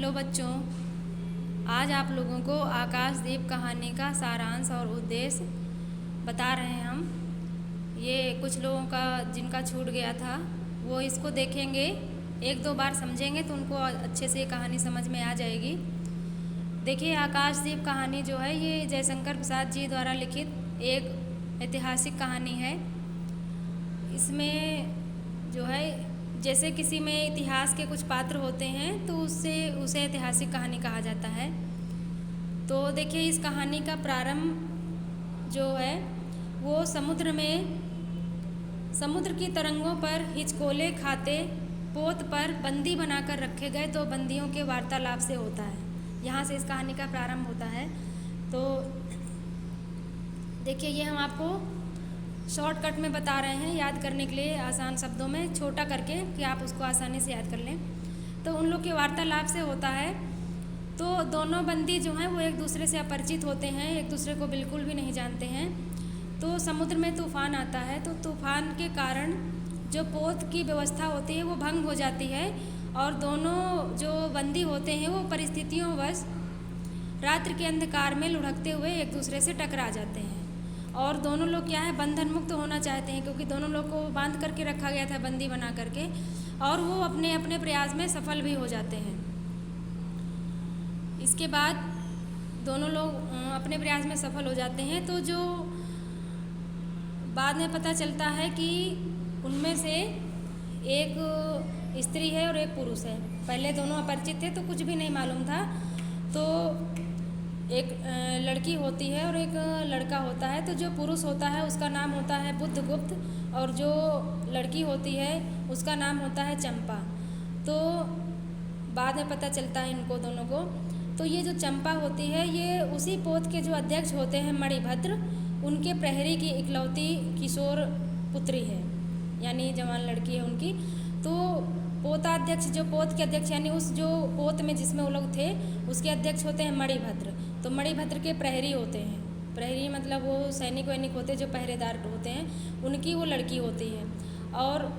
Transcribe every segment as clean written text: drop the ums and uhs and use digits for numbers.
Hello बच्चों, आज आप लोगों को आकाशदीप कहानी का सारांश और उद्देश्य बता रहे हैं हम। ये कुछ लोगों का जिनका छूट गया था वो इसको देखेंगे, एक दो बार समझेंगे तो उनको अच्छे से ये कहानी समझ में आ जाएगी। देखिए, आकाशदीप कहानी जो है ये जयशंकर प्रसाद जी द्वारा लिखित एक ऐतिहासिक कहानी है। इसमें जो है जैसे किसी में इतिहास के कुछ पात्र होते हैं तो उसे ऐतिहासिक कहानी कहा जाता है। तो देखिए, इस कहानी का प्रारंभ जो है वो समुद्र की तरंगों पर हिचकोले खाते पोत पर बंदी बनाकर रखे गए दो बंदियों के वार्तालाप से होता है। यहाँ से इस कहानी का प्रारंभ होता है। तो देखिए, ये हम आपको शॉर्टकट में बता रहे हैं याद करने के लिए, आसान शब्दों में छोटा करके कि आप उसको आसानी से याद कर लें। तो उन लोग के वार्तालाप से होता है। तो दोनों बंदी जो हैं वो एक दूसरे से अपरिचित होते हैं, एक दूसरे को बिल्कुल भी नहीं जानते हैं। तो समुद्र में तूफान आता है, तो तूफान के कारण जो पोत की व्यवस्था होती है वो भंग हो जाती है और दोनों जो बंदी होते हैं वो परिस्थितियों वश रात्रि के अंधकार में लुढ़कते हुए एक दूसरे से टकरा जाते हैं। और दोनों लोग क्या है, बंधन मुक्त होना चाहते हैं, क्योंकि दोनों लोग को बांध करके रखा गया था बंदी बना करके, और वो अपने अपने प्रयास में सफल भी हो जाते हैं। इसके बाद दोनों लोग अपने प्रयास में सफल हो जाते हैं। तो जो बाद में पता चलता है कि उनमें से एक स्त्री है और एक पुरुष है। पहले दोनों अपरिचित थे तो कुछ भी नहीं मालूम था। तो एक लड़की होती है और एक लड़का होता है। तो जो पुरुष होता है उसका नाम होता है बुद्धगुप्त और जो लड़की होती है उसका नाम होता है चंपा। तो बाद में पता चलता है इनको दोनों को। तो ये जो चंपा होती है ये उसी पोत के जो अध्यक्ष होते हैं मणिभद्र, उनके प्रहरी की इकलौती किशोर पुत्री है, यानी जवान लड़की है उनकी। तो पोताध्यक्ष, जो पोत के अध्यक्ष यानी उस जो पोत में जिसमें वो लोग थे उसके अध्यक्ष होते हैं मणिभद्र। तो मणिभद्र के प्रहरी होते हैं, प्रहरी मतलब वो सैनिक वैनिक होते हैं जो पहरेदार होते हैं, उनकी वो लड़की होती है। और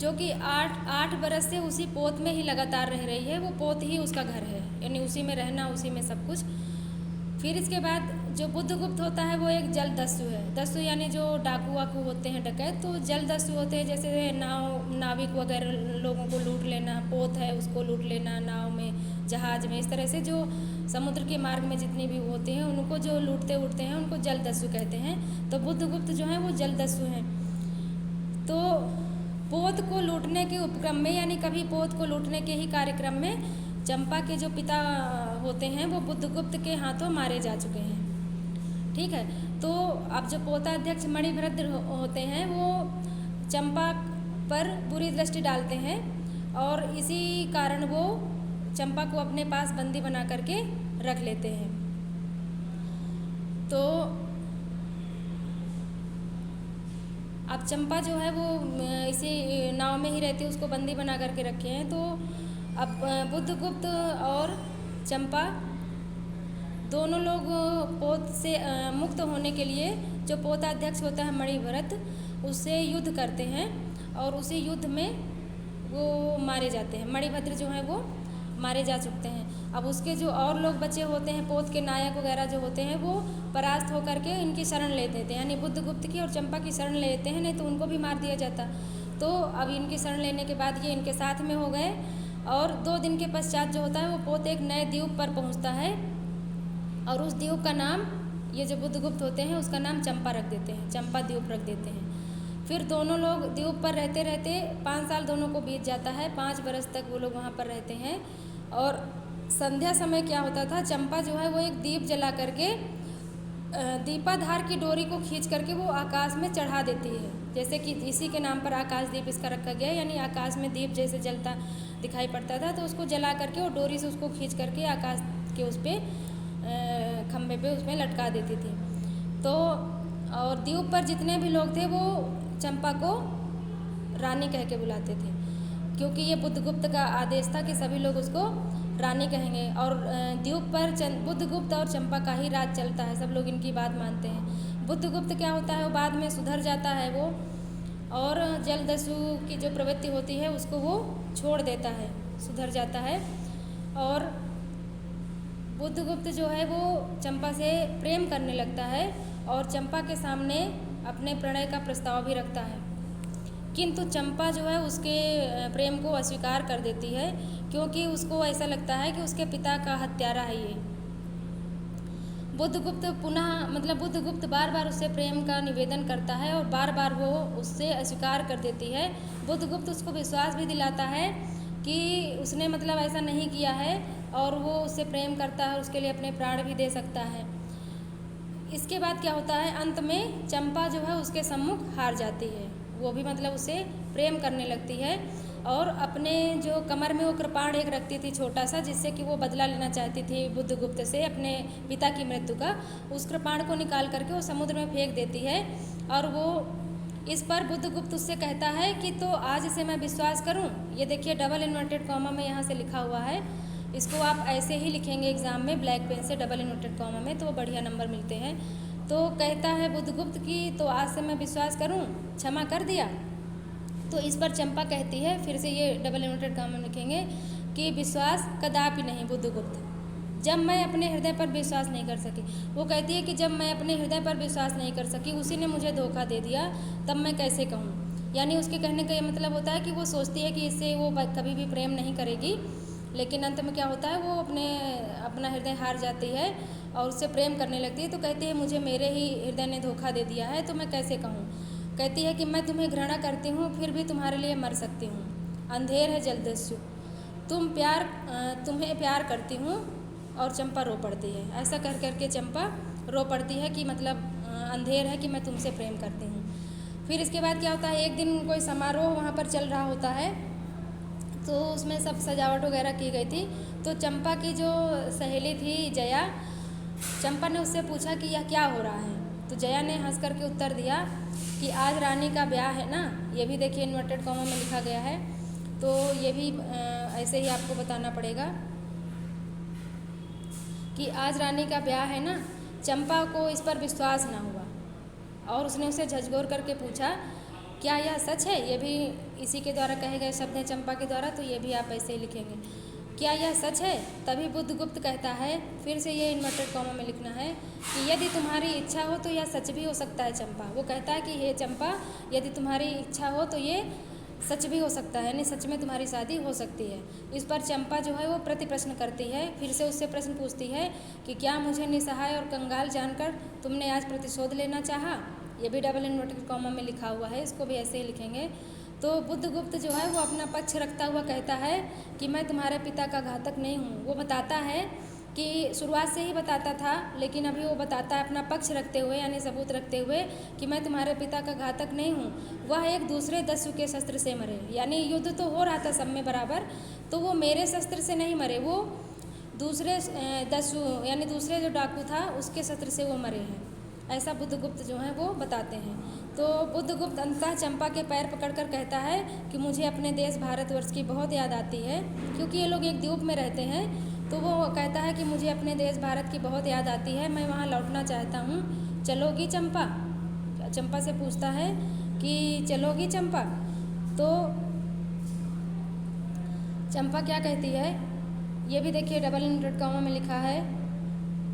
जो कि 8 बरस से उसी पोत में ही लगातार रह रही है, वो पोत ही उसका घर है, यानी उसी में रहना, उसी में सब कुछ। फिर इसके बाद जो बुद्धगुप्त होता है वो एक जलदस्यु है। दस्यु यानी जो डाकू वाकू होते हैं, डकैत, तो जलदस्यु होते हैं जैसे नाविक वगैरह, लोगों को लूट लेना, पोत है उसको लूट लेना, नाव में, जहाज में, इस तरह से जो समुद्र के मार्ग में जितनी भी होते हैं उनको जो लूटते उठते हैं उनको जलदस्यु कहते हैं। तो बुद्धगुप्त जो है वो जलदस्यु हैं। तो पोत को लूटने के उपक्रम में, यानी कभी पोत को लूटने के ही कार्यक्रम में चंपा के जो पिता होते हैं वो बुद्धगुप्त के हाथों मारे जा चुके हैं। ठीक है। तो अब जो पोताध्यक्ष मणिभद्र होते हैं वो चंपा पर बुरी दृष्टि डालते हैं और इसी कारण वो चंपा को अपने पास बंदी बना करके रख लेते हैं। तो अब चंपा जो है वो इसी नाव में ही रहती है, उसको बंदी बना करके रखे हैं। तो अब बुद्धगुप्त और चंपा दोनों लोग पोत से मुक्त होने के लिए जो पोताध्यक्ष होता है मणिभद्र, उससे युद्ध करते हैं और उसी युद्ध में वो मारे जाते हैं। मणिभद्र जो हैं वो मारे जा चुके हैं। अब उसके जो और लोग बचे होते हैं, पोत के नायक वगैरह जो होते हैं, वो परास्त होकर के इनकी शरण लेते थे, यानी बुद्धगुप्त की और चंपा की शरण लेते हैं, नहीं तो उनको भी मार दिया जाता। तो अब इनकी शरण लेने के बाद ये इनके साथ में हो गए और 2 दिन के पश्चात जो होता है वो पोत एक नए द्वीप पर पहुंचता है और उस द्वीप का नाम, ये जो बुद्धगुप्त होते हैं उसका नाम चंपा रख देते हैं, चंपा द्वीप रख देते हैं। फिर दोनों लोग द्वीप पर रहते रहते 5 साल दोनों को बीत जाता है, 5 बरस तक वो लोग वहाँ पर रहते हैं। और संध्या समय क्या होता था, चंपा जो है वो एक दीप जला करके दीपाधार की डोरी को खींच करके वो आकाश में चढ़ा देती है, जैसे कि इसी के नाम पर आकाशदीप इसका रखा गया, यानी आकाश में दीप जैसे जलता दिखाई पड़ता था, तो उसको जला करके और डोरी से उसको खींच करके आकाश के उस पर खम्भे पे उसमें लटका देती थी। तो और द्वीप पर जितने भी लोग थे वो चंपा को रानी कह के बुलाते थे, क्योंकि ये बुद्धगुप्त का आदेश था कि सभी लोग उसको रानी कहेंगे। और द्वीप पर बुद्धगुप्त और चंपा का ही राज चलता है, सब लोग इनकी बात मानते हैं। बुद्धगुप्त क्या होता है, वो बाद में सुधर जाता है वो, और जलदस्यु की जो प्रवृत्ति होती है उसको वो छोड़ देता है, सुधर जाता है। और बुद्धगुप्त जो है वो चंपा से प्रेम करने लगता है और चंपा के सामने अपने प्रणय का प्रस्ताव भी रखता है, किंतु चंपा जो है उसके प्रेम को अस्वीकार कर देती है, क्योंकि उसको ऐसा लगता है कि उसके पिता का हत्यारा है ये। बुद्धगुप्त बार बार उससे प्रेम का निवेदन करता है और बार बार वो उससे अस्वीकार कर देती है। बुद्धगुप्त उसको विश्वास भी दिलाता है कि उसने ऐसा नहीं किया है और वो उससे प्रेम करता है, उसके लिए अपने प्राण भी दे सकता है। इसके बाद क्या होता है, अंत में चंपा जो है उसके सम्मुख हार जाती है, वो भी उससे प्रेम करने लगती है और अपने जो कमर में वो कृपाण एक रखती थी छोटा सा, जिससे कि वो बदला लेना चाहती थी बुद्धगुप्त से अपने पिता की मृत्यु का, उस कृपाण को निकाल करके वो समुद्र में फेंक देती है। और वो इस पर बुद्धगुप्त उससे कहता है कि तो आज इसे मैं विश्वास करूं। ये देखिए डबल इन्वर्टेड कॉमा में यहाँ से लिखा हुआ है, इसको आप ऐसे ही लिखेंगे एग्ज़ाम में ब्लैक पेन से डबल इन्वर्टेड कॉमा में, तो बढ़िया नंबर मिलते हैं। तो कहता है बुद्धगुप्त की तो आज से मैं विश्वास करूं, क्षमा कर दिया। तो इस पर चंपा कहती है, फिर से ये डबल इन्वर्टेड कॉमा में लिखेंगे कि विश्वास कदापि नहीं बुद्धगुप्त, जब मैं अपने हृदय पर विश्वास नहीं कर सकी। वो कहती है कि जब मैं अपने हृदय पर विश्वास नहीं कर सकी, उसी ने मुझे धोखा दे दिया, तब मैं कैसे कहूँ। यानी उसके कहने का ये मतलब होता है कि वो सोचती है कि इससे वो कभी भी प्रेम नहीं करेगी, लेकिन अंत में क्या होता है, वो अपना हृदय हार जाती है और उससे प्रेम करने लगती है। तो कहती है मुझे मेरे ही हृदय ने धोखा दे दिया है, तो मैं कैसे कहूँ। कहती है कि मैं तुम्हें घृणा करती हूँ, फिर भी तुम्हारे लिए मर सकती हूँ। अंधेर है जलदस्यु, तुम्हें प्यार करती हूँ। और चंपा रो पड़ती है। ऐसा कर करके चंपा रो पड़ती है कि अंधेर है कि मैं तुमसे प्रेम करती हूँ। फिर इसके बाद क्या होता है, एक दिन कोई समारोह वहाँ पर चल रहा होता है, तो उसमें सब सजावट वगैरह की गई थी। तो चंपा की जो सहेली थी जया, चंपा ने उससे पूछा कि यह क्या हो रहा है। तो जया ने हंस करके उत्तर दिया कि आज रानी का ब्याह है ना। ये भी देखिए इन्वर्टेड कॉमा में लिखा गया है, तो ये भी ऐसे ही आपको बताना पड़ेगा कि आज रानी का ब्याह है ना। चंपा को इस पर विश्वास ना हुआ और उसने उसे झकझोर करके पूछा क्या यह सच है। ये भी इसी के द्वारा कहे गए शब्द हैं चंपा के द्वारा, तो ये भी आप ऐसे ही लिखेंगे, क्या यह सच है। तभी बुद्धगुप्त कहता है, फिर से ये इन्वर्टेड कॉमा में लिखना है कि यदि तुम्हारी इच्छा हो तो यह सच भी हो सकता है चंपा। वो कहता है कि हे चंपा, यदि तुम्हारी इच्छा हो तो ये सच भी हो सकता है, यानी सच में तुम्हारी शादी हो सकती है। इस पर चंपा जो है वो प्रति प्रश्न करती है, फिर से उससे प्रश्न पूछती है कि क्या मुझे निसहाय और कंगाल जानकर तुमने आज प्रतिशोध लेना चाहा। ये भी डबल इन्वर्टेड कॉमा में लिखा हुआ है, इसको भी ऐसे ही लिखेंगे। तो बुद्धगुप्त जो है वो अपना पक्ष रखता हुआ कहता है कि मैं तुम्हारे पिता का घातक नहीं हूँ। वो बताता है कि शुरुआत से ही बताता था, लेकिन अभी वो बताता है अपना पक्ष रखते हुए, यानी सबूत रखते हुए कि मैं तुम्हारे पिता का घातक नहीं हूँ। वह एक दूसरे दस्यु के शस्त्र से मरे, यानी युद्ध तो हो रहा था सब में बराबर, तो वो मेरे शस्त्र से नहीं मरे, वो दूसरे दस्यु यानी दूसरे जो डाकू था उसके शस्त्र से वो मरे हैं। ऐसा बुद्धगुप्त जो है वो बताते हैं। तो बुद्धगुप्त अंततः चंपा के पैर पकड़कर कहता है कि मुझे अपने देश भारतवर्ष की बहुत याद आती है, क्योंकि ये लोग एक द्वीप में रहते हैं। तो वो कहता है कि मुझे अपने देश भारत की बहुत याद आती है, मैं वहाँ लौटना चाहता हूँ, चलोगी चंपा। चंपा से पूछता है कि चलोगी चंपा। तो चंपा क्या कहती है, ये भी देखिए डबल इन्वर्टेड कॉमा में लिखा है,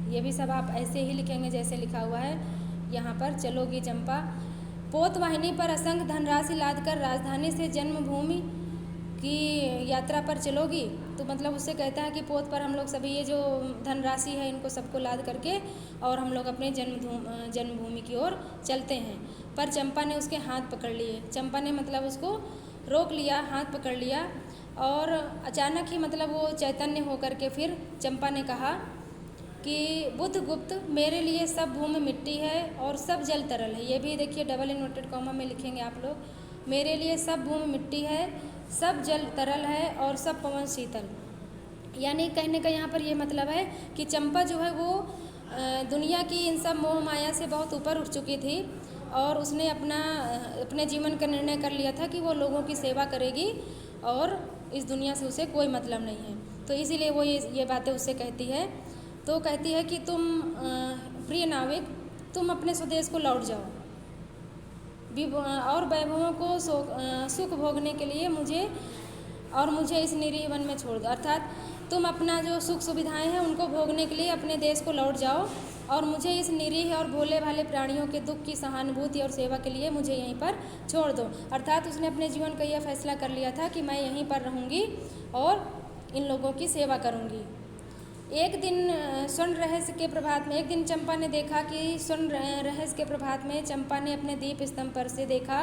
ये भी सब आप ऐसे ही लिखेंगे जैसे लिखा हुआ है यहाँ पर। चलोगी चंपा, पोत वाहिनी पर असंख्य धनराशि लादकर राजधानी से जन्मभूमि की यात्रा पर चलोगी। तो उससे कहता है कि पोत पर हम लोग सभी ये जो धनराशि है इनको सबको लाद करके और हम लोग अपने जन्मभूमि की ओर चलते हैं। पर चंपा ने उसके हाथ पकड़ लिए। चंपा ने उसको रोक लिया, हाथ पकड़ लिया, और अचानक ही वो चैतन्य होकर के फिर चंपा ने कहा कि बुद्धगुप्त, मेरे लिए सब भूमि मिट्टी है और सब जल तरल है। ये भी देखिए डबल इन्वर्टेड कॉमा में लिखेंगे आप लोग, मेरे लिए सब भूमि मिट्टी है, सब जल तरल है और सब पवन शीतल। यानी कहने का यहाँ पर ये मतलब है कि चंपा जो है वो दुनिया की इन सब मोह माया से बहुत ऊपर उठ चुकी थी और उसने अपने जीवन का निर्णय कर लिया था कि वो लोगों की सेवा करेगी और इस दुनिया से उसे कोई मतलब नहीं है। तो इसीलिए वो ये बातें उससे कहती है। तो कहती है कि तुम प्रिय नाविक, तुम अपने स्वदेश को लौट जाओ, और वैभवों को सुख भोगने के लिए मुझे इस निरीह वन में छोड़ दो। अर्थात तुम अपना जो सुख सुविधाएं हैं उनको भोगने के लिए अपने देश को लौट जाओ और मुझे इस निरीह और भोले भाले प्राणियों के दुख की सहानुभूति और सेवा के लिए मुझे यहीं पर छोड़ दो। अर्थात उसने अपने जीवन का यह फैसला कर लिया था कि मैं यहीं पर रहूँगी और इन लोगों की सेवा करूँगी। एक दिन स्वर्ण रहस्य के प्रभात में, एक दिन चंपा ने देखा कि स्वर्ण रहस्य के प्रभात में चंपा ने अपने दीप स्तंभ पर से देखा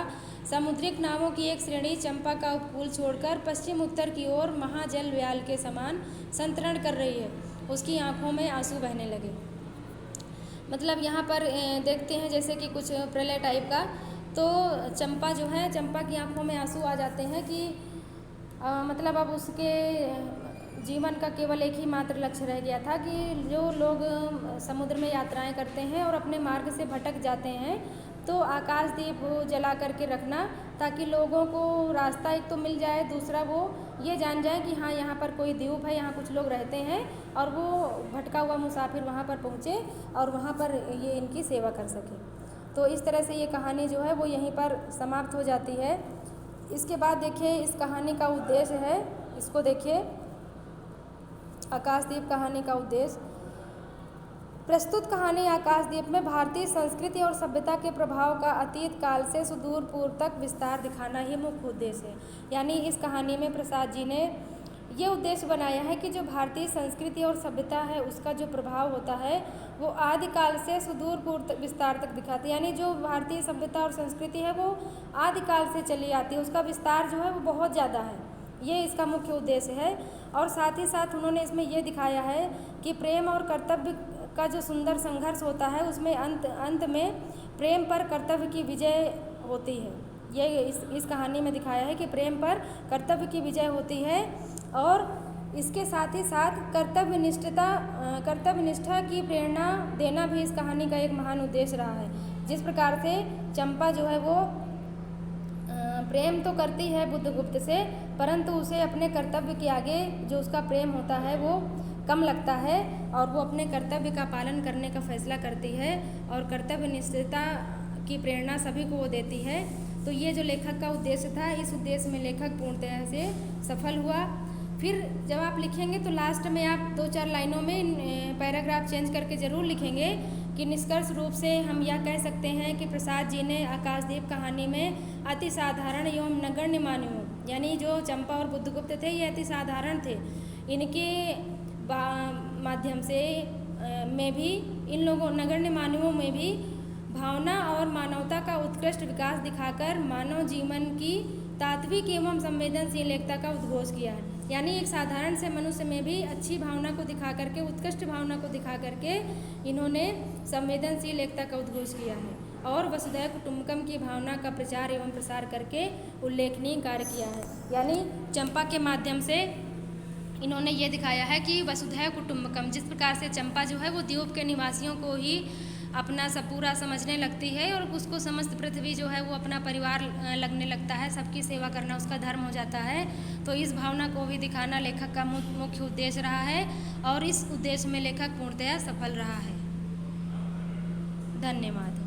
समुद्रिक नावों की एक श्रेणी चंपा का उपकूल छोड़कर पश्चिम उत्तर की ओर महाजल व्याल के समान संतरण कर रही है। उसकी आंखों में आंसू बहने लगे। मतलब यहाँ पर देखते हैं जैसे कि कुछ प्रलय टाइप का, तो चंपा जो है, चंपा की आंखों में आंसू आ जाते हैं कि मतलब अब उसके जीवन का केवल एक ही मात्र लक्ष्य रह गया था कि जो लोग समुद्र में यात्राएं करते हैं और अपने मार्ग से भटक जाते हैं तो आकाशदीप जला करके रखना, ताकि लोगों को रास्ता एक तो मिल जाए, दूसरा वो ये जान जाए कि हाँ यहाँ पर कोई द्वीप है, यहाँ कुछ लोग रहते हैं और वो भटका हुआ मुसाफिर वहाँ पर पहुँचे और वहाँ पर ये इनकी सेवा कर सके। तो इस तरह से ये कहानी जो है वो यहीं पर समाप्त हो जाती है। इसके बाद देखिए इस कहानी का उद्देश्य है, इसको देखिए, आकाशदीप कहानी का उद्देश्य। प्रस्तुत कहानी आकाशदीप में भारतीय संस्कृति और सभ्यता के प्रभाव का अतीत काल से सुदूर पूर्व तक विस्तार दिखाना ही मुख्य उद्देश्य है। यानी इस कहानी में प्रसाद जी ने ये उद्देश्य बनाया है कि जो भारतीय संस्कृति और सभ्यता है उसका जो प्रभाव होता है वो आदिकाल से सुदूर पूर्व विस्तार तक दिखाते हैं। यानी जो भारतीय सभ्यता और संस्कृति है वो आदिकाल से चली आती है, उसका विस्तार जो है वो बहुत ज़्यादा है, ये इसका मुख्य उद्देश्य है। और साथ ही साथ उन्होंने इसमें ये दिखाया है कि प्रेम और कर्तव्य का जो सुंदर संघर्ष होता है उसमें अंत में प्रेम पर कर्तव्य की विजय होती है। ये इस कहानी में दिखाया है कि प्रेम पर कर्तव्य की विजय होती है। और इसके साथ ही साथ कर्तव्य निष्ठा की प्रेरणा देना भी इस कहानी का एक महान उद्देश्य रहा है। जिस प्रकार से चंपा जो है वो प्रेम तो करती है बुद्धगुप्त से, परंतु उसे अपने कर्तव्य के आगे जो उसका प्रेम होता है वो कम लगता है और वो अपने कर्तव्य का पालन करने का फैसला करती है और कर्तव्य निष्ठता की प्रेरणा सभी को वो देती है। तो ये जो लेखक का उद्देश्य था, इस उद्देश्य में लेखक पूर्णतः से सफल हुआ। फिर जब आप लिखेंगे तो लास्ट में आप 2-4 लाइनों में पैराग्राफ चेंज करके ज़रूर लिखेंगे कि निष्कर्ष रूप से हम यह कह सकते हैं कि प्रसाद जी ने आकाशदीप कहानी में अति साधारण एवं नगण्य मानवों, यानी जो चंपा और बुद्धगुप्त थे ये अति साधारण थे, इनके माध्यम से में भी इन लोगों नगण्य मानवों में भी भावना और मानवता का उत्कृष्ट विकास दिखाकर मानव जीवन की तात्विक एवं संवेदनशील एकता का उद्घोष किया है। यानी एक साधारण से मनुष्य में भी अच्छी भावना को दिखा करके, उत्कृष्ट भावना को दिखा करके इन्होंने संवेदनशील एकता का उद्घोष किया है और वसुधैव कुटुम्बकम की भावना का प्रचार एवं प्रसार करके उल्लेखनीय कार्य किया है। यानी चंपा के माध्यम से इन्होंने ये दिखाया है कि वसुधैव कुटुम्बकम, जिस प्रकार से चंपा जो है वो द्वीप के निवासियों को ही अपना सब पूरा समझने लगती है और उसको समस्त पृथ्वी जो है वो अपना परिवार लगने लगता है, सबकी सेवा करना उसका धर्म हो जाता है। तो इस भावना को भी दिखाना लेखक का मुख्य उद्देश्य रहा है और इस उद्देश्य में लेखक पूर्णतः सफल रहा है। धन्यवाद।